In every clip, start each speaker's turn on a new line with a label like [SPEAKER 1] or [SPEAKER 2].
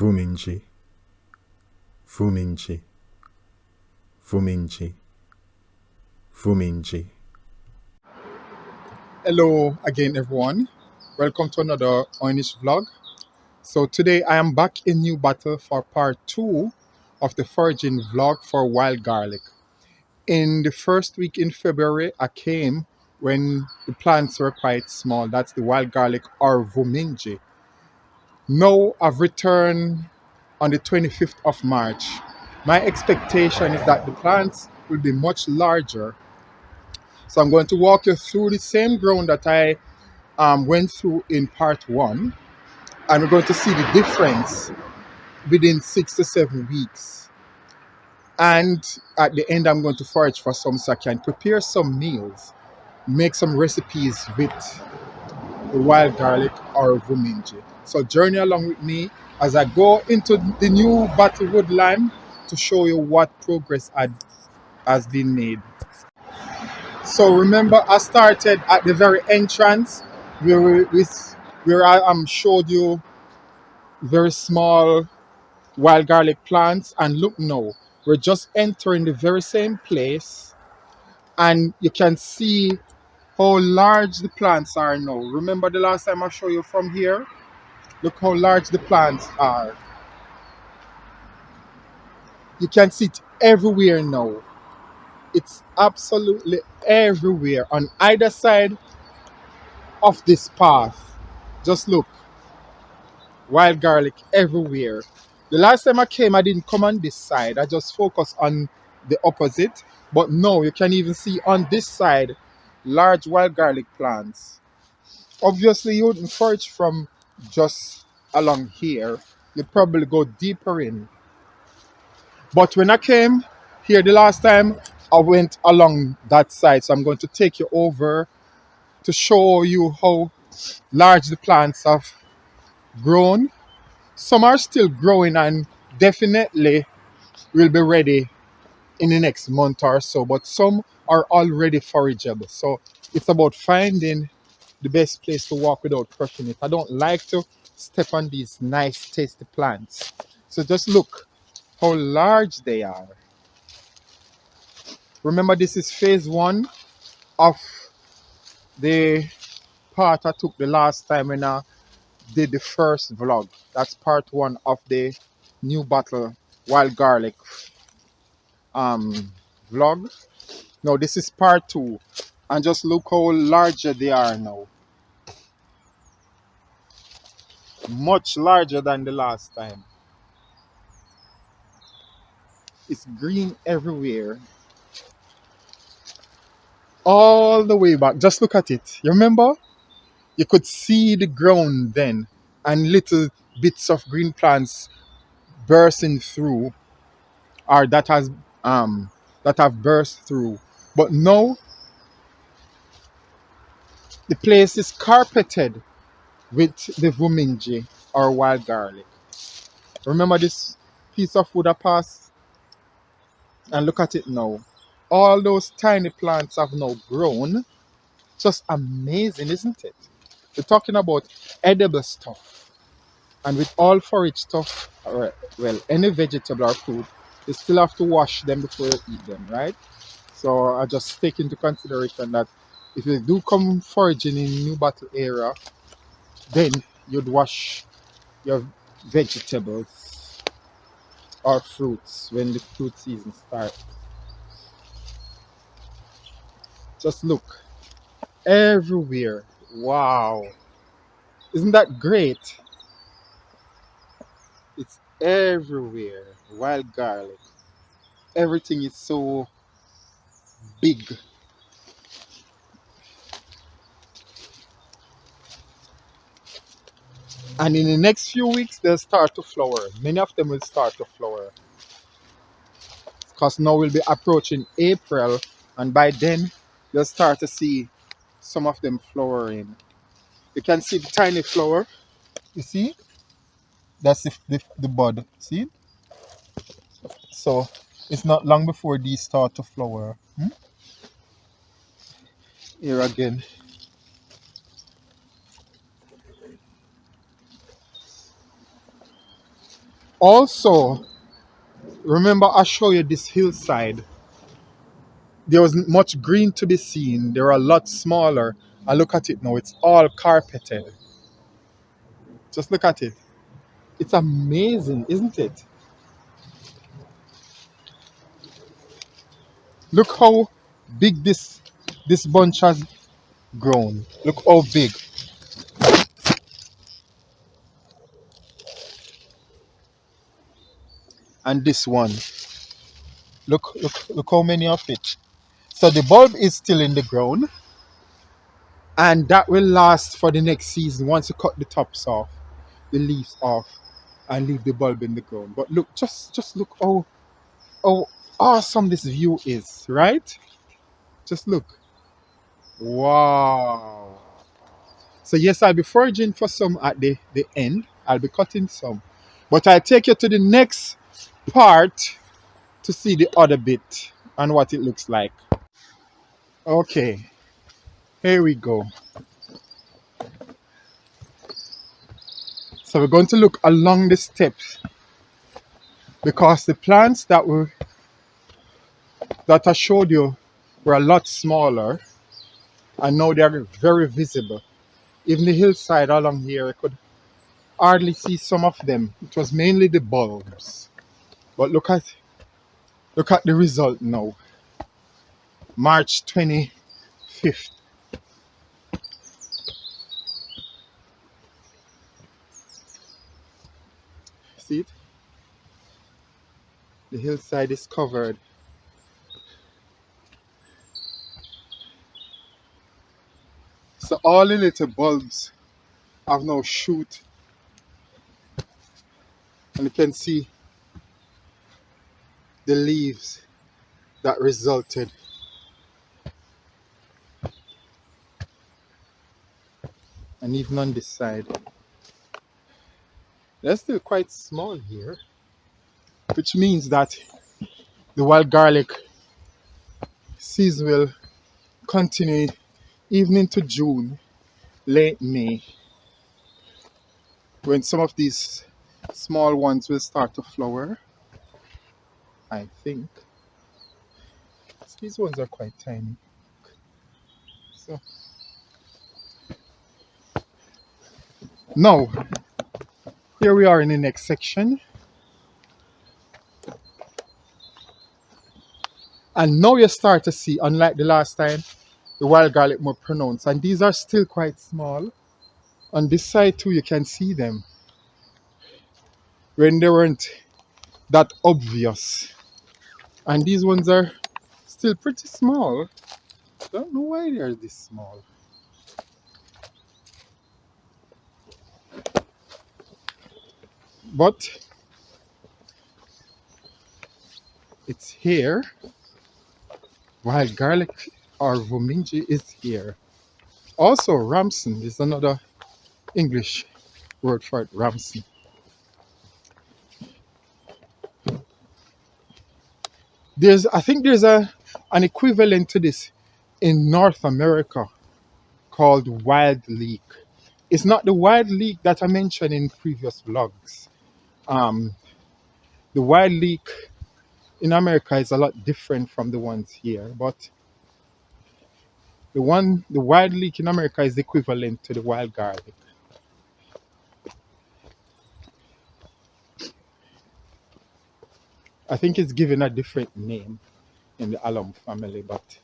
[SPEAKER 1] vuminji, vuminji, vuminji, vuminji.
[SPEAKER 2] Hello again, everyone. Welcome to another Oy'Nissh vlog. So today I am back in Newbattle for part 2 of the foraging vlog for wild garlic. In the first week in February, I came when the plants were quite small. That's the wild garlic or vuminji. Now I've returned on the 25th of March. My expectation is that the plants will be much larger. So I'm going to walk you through the same ground that I went through in part 1, and we're going to see the difference within 6 to 7 weeks. And at the end, I'm going to forage for some so I can prepare some meals, make some recipes with the wild garlic or vuminji. So journey along with me as I go into the Newbattle woodland to show you what progress has been made. So remember, I started at the very entrance where I showed you very small wild garlic plants, and look now, we're just entering the very same place, and you can see how large the plants are now. Remember the last time I showed you from here? Look how large the plants are. You can see it everywhere now. It's absolutely everywhere on either side of this path. Just look, wild garlic everywhere. The last time I came, I didn't come on this side. I just focused on the opposite. But now you can even see on this side large wild garlic plants. Obviously, you wouldn't forage from just along here. You'd probably go deeper in. But when I came here the last time, I went along that side. So I'm going to take you over to show you how large the plants have grown. Some are still growing and definitely will be ready in the next month or so, but some are already forageable. So it's about finding the best place to walk without crushing it. I don't like to step on these nice tasty plants. So just look how large they are. Remember, this is phase 1 of the part I took the last time when I did the first vlog. That's part 1 of the Newbattle wild garlic vlog. Now this is part 2, and just look how larger they are now. Much larger than the last time. It's green everywhere, all the way back. Just look at it. You remember, you could see the ground then, and little bits of green plants bursting through, or that have burst through. But now the place is carpeted with the vuminji or wild garlic. Remember this piece of wood I passed, and look at it now. All those tiny plants have now grown. Just amazing, isn't it? We're talking about edible stuff. And with all forage stuff, or, well, any vegetable or fruit, you still have to wash them before you eat them, right? So I just take into consideration that if you do come foraging in Newbattle area, then you'd wash your vegetables or fruits when the fruit season starts. Just look everywhere. Wow. Isn't that great? It's everywhere. Wild garlic. Everything is so big. And in the next few weeks, they'll start to flower. Many of them will start to flower. Because now we'll be approaching April, and by then, you'll start to see some of them flowering. You can see the tiny flower. You see? That's the bud. See? So it's not long before these start to flower. Here again. Also, remember I showed you this hillside. There wasn't much green to be seen. They were a lot smaller. And look at it now. It's all carpeted. Just look at it. It's amazing, isn't it? Look how big this bunch has grown. Look how big. And this one. Look how many of it. So the bulb is still in the ground, and that will last for the next season once you cut the tops off, the leaves off, and leave the bulb in the ground. But look, just look how awesome this view is, right? Just look. Wow. So yes, I'll be foraging for some at the end. I'll be cutting some. But I'll take you to the next part to see the other bit and what it looks like. Okay, here we go. So we're going to look along the steps because the plants that I showed you were a lot smaller, and now they're very visible. Even the hillside along here, I could hardly see some of them. It was mainly the bulbs. But look at the result now. March 25th. See it? The hillside is covered. So all the little bulbs have now shoot, and you can see the leaves that resulted. And even on this side, they're still quite small here, which means that the wild garlic season will continue even into June, late May, when some of these small ones will start to flower, I think. These ones are quite tiny. So now, here we are in the next section. And now you start to see, unlike the last time, the wild garlic more pronounced. And these are still quite small. On this side too, you can see them when they weren't that obvious. And these ones are still pretty small. Don't know why they're this small. But it's here. Wild garlic or vuminji is here. Also, ramson is another English word for it, ramson. I think there's an equivalent to this in North America called wild leek. It's not the wild leek that I mentioned in previous vlogs. Um, the wild leek in America is a lot different from the ones here, but the wild leek in America is equivalent to the wild garlic. I think it's given a different name in the alum family, but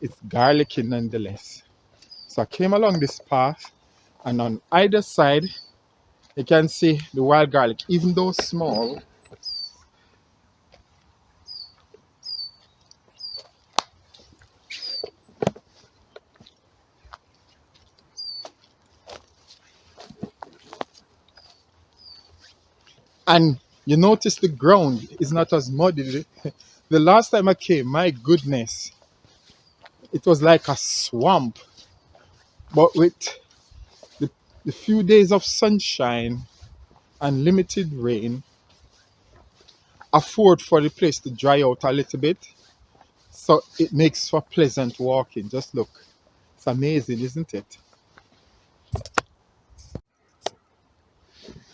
[SPEAKER 2] it's garlicky nonetheless. So I came along this path, and on either side you can see the wild garlic, even though small. And you notice the ground is not as muddy. The last time I came, my goodness, it was like a swamp. But with the, the few days of sunshine and limited rain, afford for the place to dry out a little bit. So it makes for pleasant walking. Just look. It's amazing, isn't it?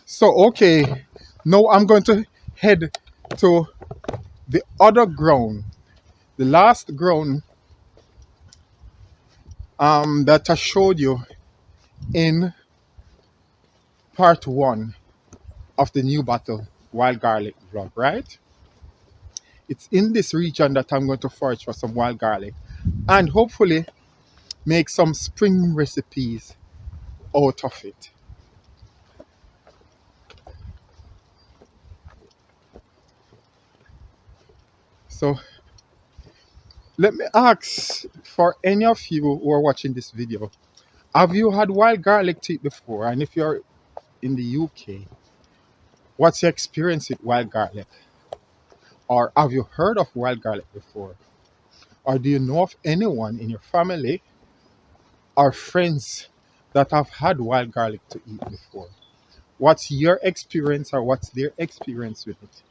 [SPEAKER 2] So, okay, now I'm going to head to the other ground, the last ground that I showed you in part one of the Newbattle wild garlic vlog, right? It's in this region that I'm going to forage for some wild garlic and hopefully make some spring recipes out of it. So let me ask for any of you who are watching this video, have you had wild garlic tea before? And if you're in the UK, what's your experience with wild garlic? Or have you heard of wild garlic before? Or do you know of anyone in your family or friends that have had wild garlic to eat before? What's your experience or what's their experience with it?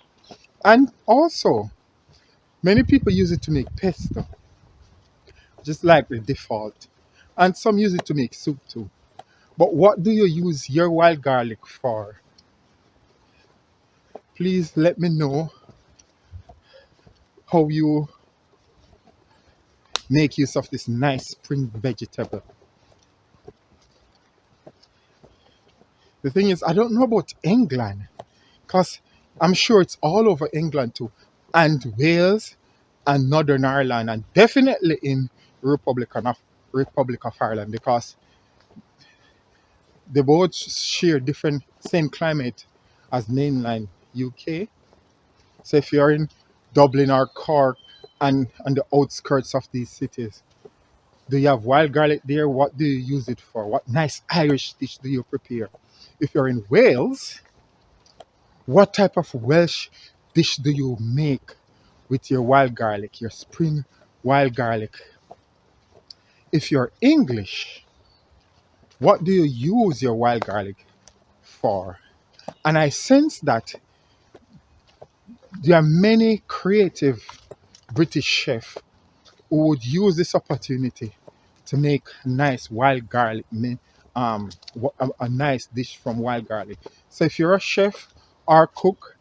[SPEAKER 2] And also, many people use it to make pesto, just like the default. And some use it to make soup too. But what do you use your wild garlic for? Please let me know how you make use of this nice spring vegetable. The thing is, I don't know about England because I'm sure it's all over England too, and Wales and Northern Ireland, and definitely in Republic of Ireland because they both share different same climate as mainland UK. So if you're in Dublin or Cork and on the outskirts of these cities, do you have wild garlic there? What do you use it for? What nice Irish dish do you prepare? If you're in Wales, what type of Welsh dish do you make with your wild garlic, your spring wild garlic? If you're English, what do you use your wild garlic for? And I sense that there are many creative British chefs who would use this opportunity to make nice wild garlic, a nice dish from wild garlic. So if you're a chef or cook,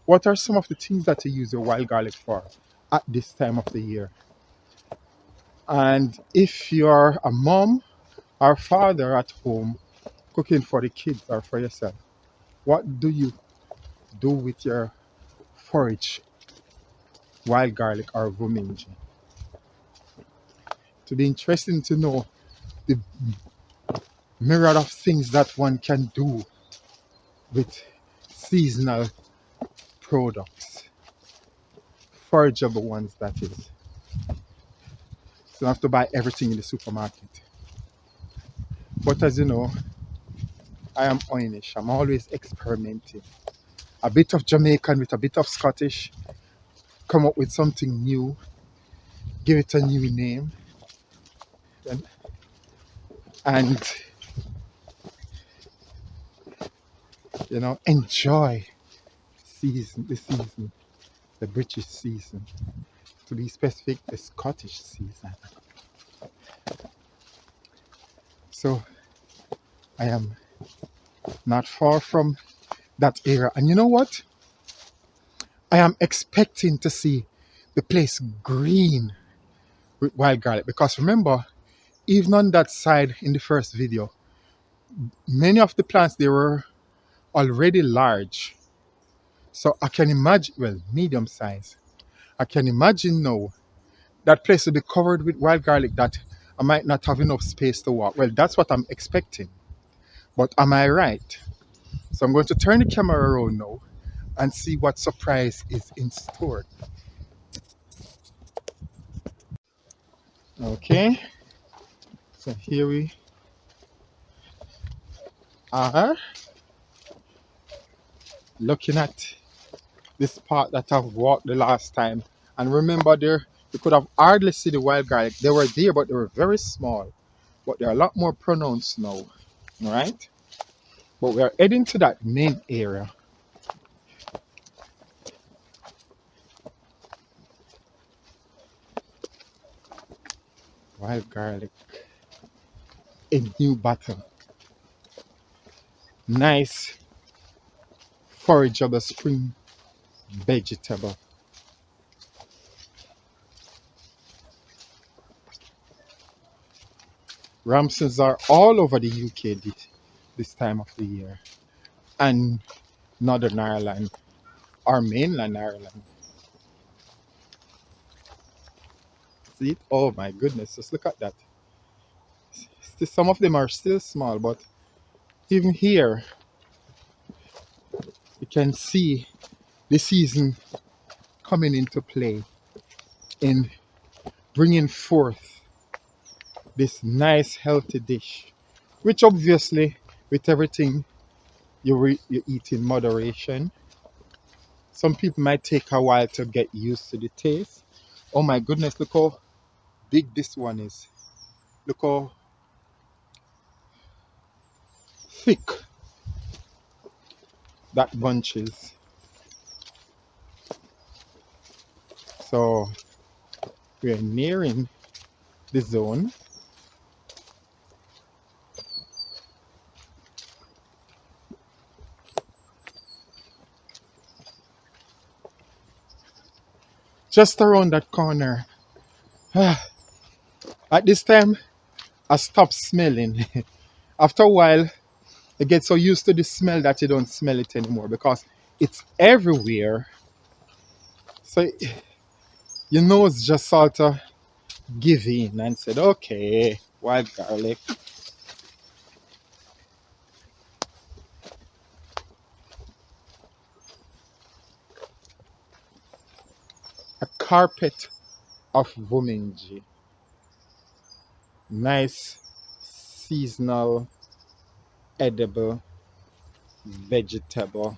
[SPEAKER 2] what are some of the things that you use your wild garlic for at this time of the year? And if you're a mom or father at home cooking for the kids or for yourself, what do you do with your forage wild garlic or vuminji? To be interesting to know the myriad of things that one can do with seasonal products, forageable ones that is. You don't have to buy everything in the supermarket. But as you know, I am Oy'Nissh. I'm always experimenting. A bit of Jamaican with a bit of Scottish, come up with something new, give it a new name, and, and enjoy the season, the British season. To be specific, the Scottish season. So I am not far from that area. And you know what? I am expecting to see the place green with wild garlic because remember, even on that side in the first video, many of the plants they were already large. So I can imagine, well, medium size. I can imagine now that place will be covered with wild garlic that I might not have enough space to walk. Well, that's what I'm expecting. But am I right? So I'm going to turn the camera around now and see what surprise is in store. Okay, so here we are looking at this part that I've walked the last time. And remember there, you could have hardly see the wild garlic. They were there, but they were very small. But they're a lot more pronounced now, all right? But we are heading to that main area. Wild garlic in Newbattle. Nice forage of the spring vegetable. Ramsons are all over the UK this time of the year, and Northern Ireland or mainland Ireland. See it? Oh my goodness, just look at that. Some of them are still small, but even here you can see the season coming into play in bringing forth this nice healthy dish, which obviously with everything you eat in moderation. Some people might take a while to get used to the taste. Oh my goodness, look how big this one is. Look how thick that bunch is. So we are nearing the zone. Just around that corner. At this time, I stopped smelling. After a while, you get so used to the smell that you don't smell it anymore because it's everywhere. So your nose just sort of give in and said, okay, wild garlic. A carpet of vuminji. Nice seasonal edible vegetable.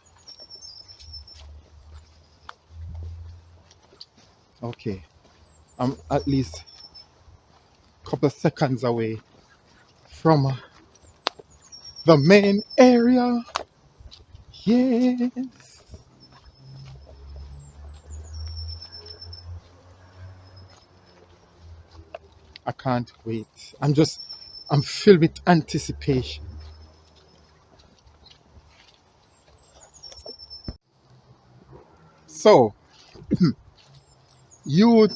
[SPEAKER 2] Okay, I'm at least a couple of seconds away from the main area. Yes. I can't wait. I'm filled with anticipation. So, you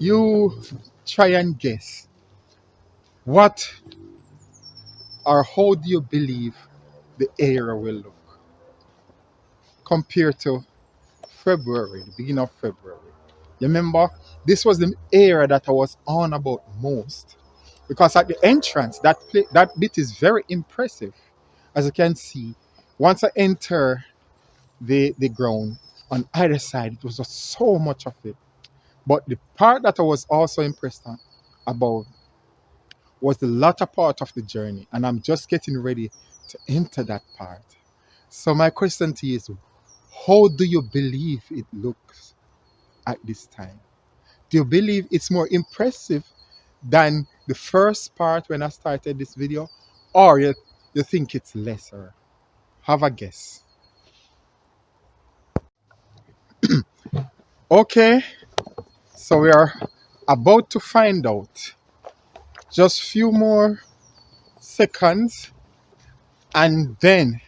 [SPEAKER 2] you try and guess what or how do you believe the area will look compared to February, the beginning of February. You remember, this was the area that I was on about most because at the entrance, that bit is very impressive. As you can see, once I enter the ground on either side, it was just so much of it. But the part that I was also impressed about was the latter part of the journey, and I'm just getting ready to enter that part. So my question to you is, how do you believe it looks at this time? Do you believe it's more impressive than the first part when I started this video? Or you think it's lesser? Have a guess. Okay, so we are about to find out. Just few more seconds and then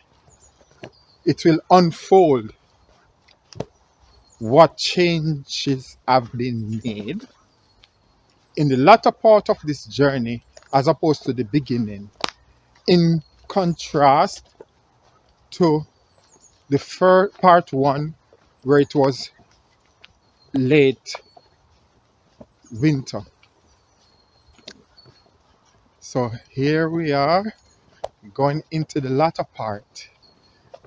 [SPEAKER 2] it will unfold what changes have been made in the latter part of this journey as opposed to the beginning, in contrast to the first part one where it was late winter. So here we are going into the latter part.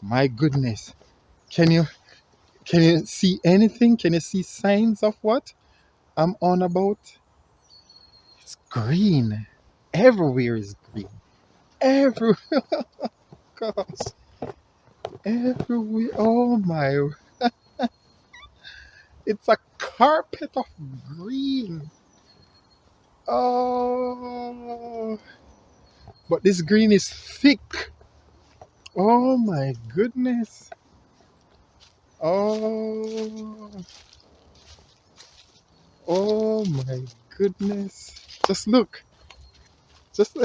[SPEAKER 2] My goodness, can you see anything? Can you see signs of what I'm on about? It's green. Everywhere is green. Everywhere, gosh, everywhere. Oh my! It's a carpet of green. Oh, but this green is thick. Oh my goodness. Oh, oh my goodness. Just look. Just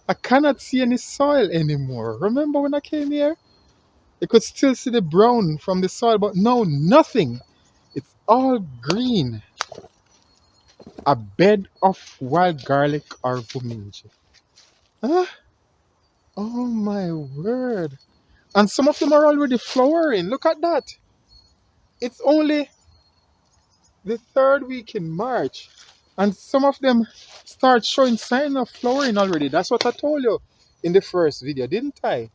[SPEAKER 2] I cannot see any soil anymore. Remember when I came here? You could still see the brown from the soil, but now nothing. It's all green. A bed of wild garlic or vuminji. Ah, oh my word. And some of them are already flowering. Look at that. It's only the third week in March. And some of them start showing signs of flowering already. That's what I told you in the first video, didn't I?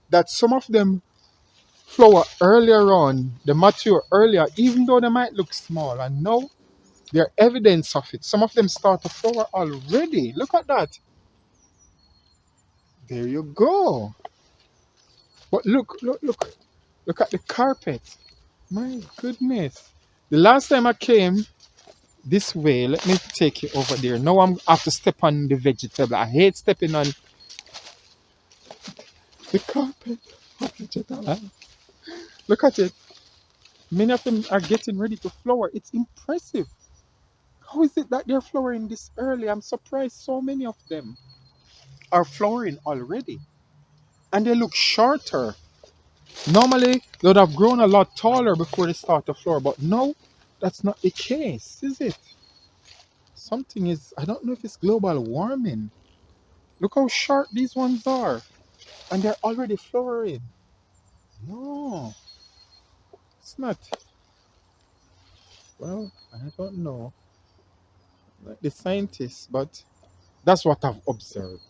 [SPEAKER 2] That some of them flower earlier on, they mature earlier, even though they might look small. And now they're evidence of it. Some of them start to flower already. Look at that. There you go. But look at the carpet. My goodness. The last time I came this way, let me take you over there. Now I'm have to step on the vegetable. I hate stepping on the carpet of vegetable. Look at it. Many of them are getting ready to flower. It's impressive. How is it that they're flowering this early? I'm surprised so many of them are flowering already. And they look shorter. Normally, they would have grown a lot taller before they start to flower, but no, that's not the case, is it? Something is, I don't know if it's global warming. Look how short these ones are, and they're already flowering. No, it's not. Well, I don't know, like the scientists, but that's what I've observed.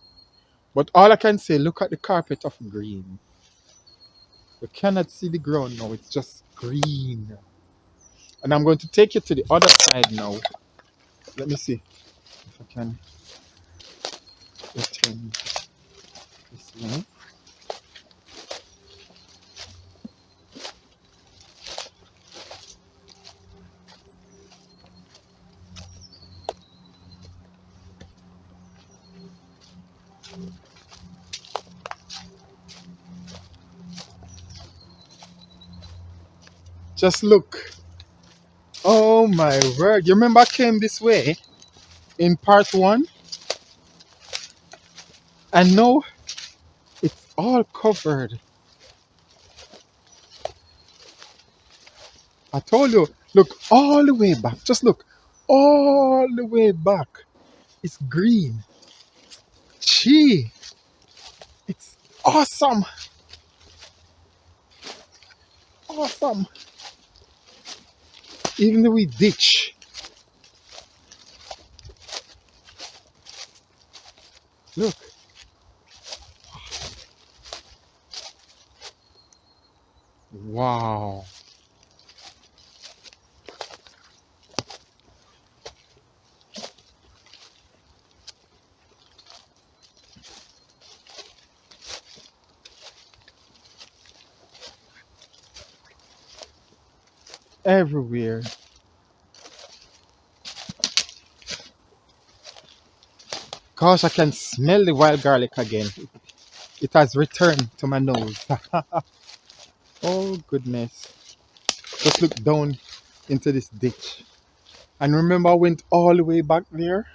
[SPEAKER 2] But all I can say, look at the carpet of green. You cannot see the ground now, it's just green. And I'm going to take you to the other side now. Let me see if I can return this way. Just look. Oh my word. You remember I came this way in part one? And now it's all covered. I told you, look all the way back. Just look all the way back. It's green. Gee, it's awesome. Awesome. Even the wee ditch. Look. Wow. Everywhere. Gosh, I can smell the wild garlic again. It has returned to my nose. Oh goodness. Just look down into this ditch. And remember I went all the way back there?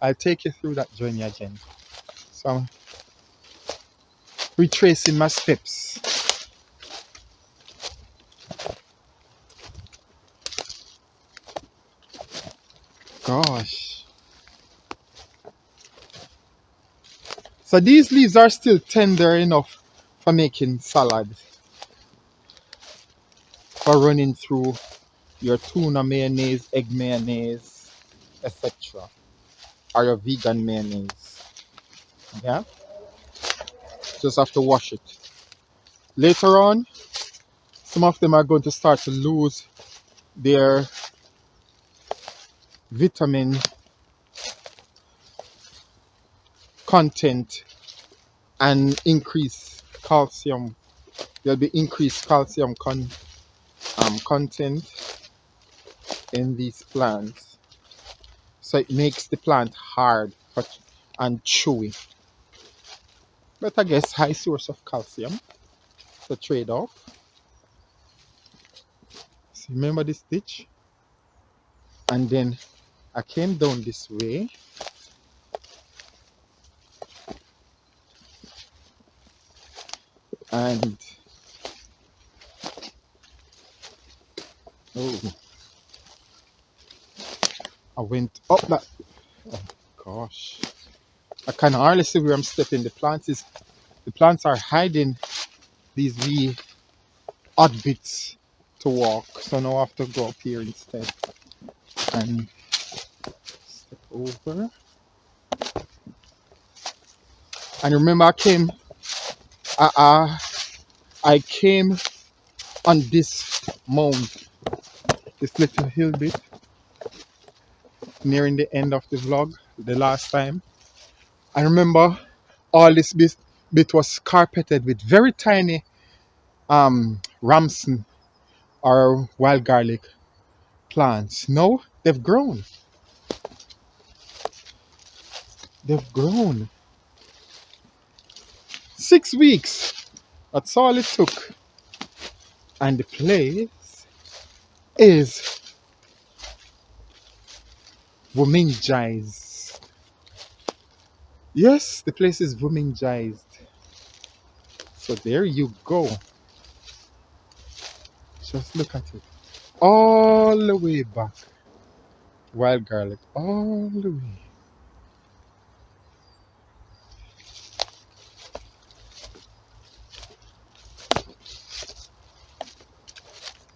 [SPEAKER 2] I'll take you through that journey again. So I'm retracing my steps. Gosh. So these leaves are still tender enough for making salad. For running through your tuna mayonnaise, egg mayonnaise, etc. Or your vegan mayonnaise. Yeah? Just have to wash it. Later on, some of them are going to start to lose their vitamin content and increase calcium. There'll be increased calcium content in these plants. So it makes the plant hard and chewy. But I guess high source of calcium. It's a trade-off. So remember this ditch? And then I came down this way. And oh, I went up that. Oh gosh, I can hardly see where I'm stepping. The plants are hiding these wee odd bits to walk, so now I have to go up here instead and step over. And remember, I, I, I came on this mound, this little hill bit, nearing the end of the vlog the last time. I remember all this bit was carpeted with very tiny ramson or wild garlic plants. No, they've grown. They've grown. 6 weeks. That's all it took. And the place is wominjized. Yes, the place is wominjized. So there you go. Just look at it. All the way back. Wild garlic. All the way.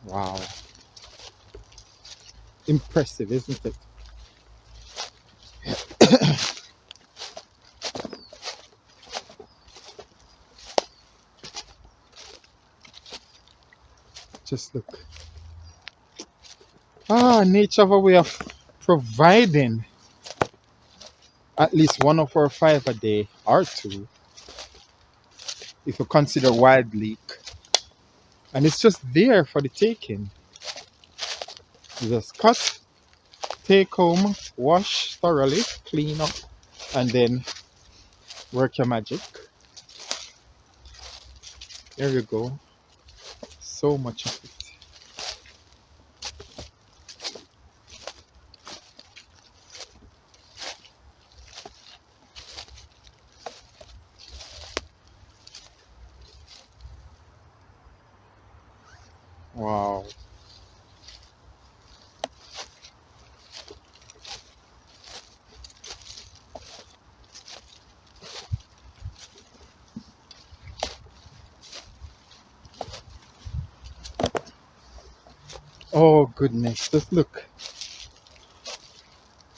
[SPEAKER 2] Wow. Impressive, isn't it? Just look. Nature have a way of providing at least one of our five a day or two, if you consider wild leek. And it's just there for the taking. You just cut, take home, wash thoroughly, clean up, and then work your magic. There you go. So much of it. Wow. Oh goodness, just look.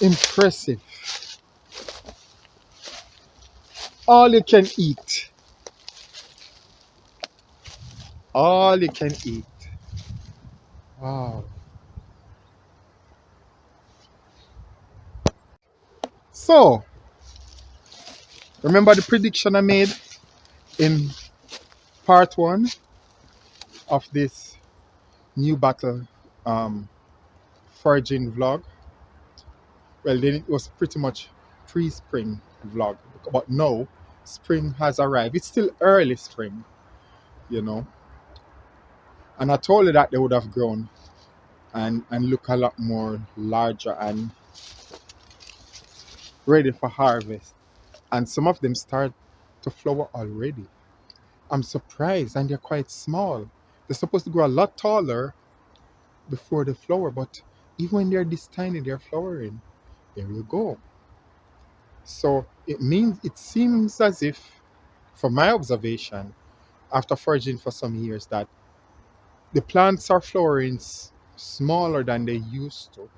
[SPEAKER 2] Impressive. All you can eat. All you can eat. Wow. So, remember the prediction I made in part one of this Newbattle foraging vlog? Well, then it was pretty much pre-spring vlog, but no, spring has arrived. It's still early spring, you know, and I told you that they would have grown and look a lot more larger and ready for harvest. And some of them start to flower already. I'm surprised, and they're quite small. They're supposed to grow a lot taller before they flower, but even when they're this tiny, they're flowering. There you go. So it seems as if, from my observation, after foraging for some years, that the plants are flowering smaller than they used to.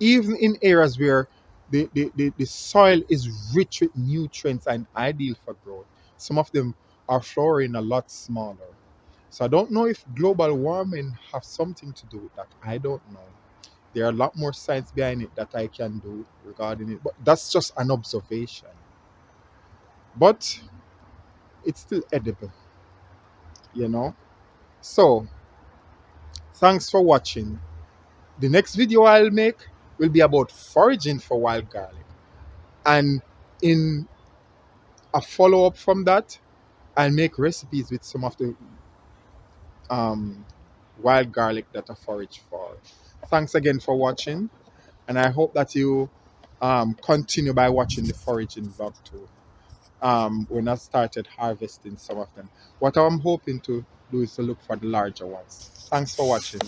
[SPEAKER 2] Even in areas where the soil is rich with nutrients and ideal for growth, some of them are flowering a lot smaller. So I don't know if global warming has something to do with that. I don't know. There are a lot more science behind it that I can do regarding it, but that's just an observation. But it's still edible, you know. So thanks for watching. The next video I'll make will be about foraging for wild garlic, and in a follow-up from that, I'll make recipes with some of the um, wild garlic that I forage for. Thanks again for watching, and I hope that you continue by watching the foraging vlog too. when I started harvesting some of them. What I'm hoping to do is to look for the larger ones. Thanks for watching.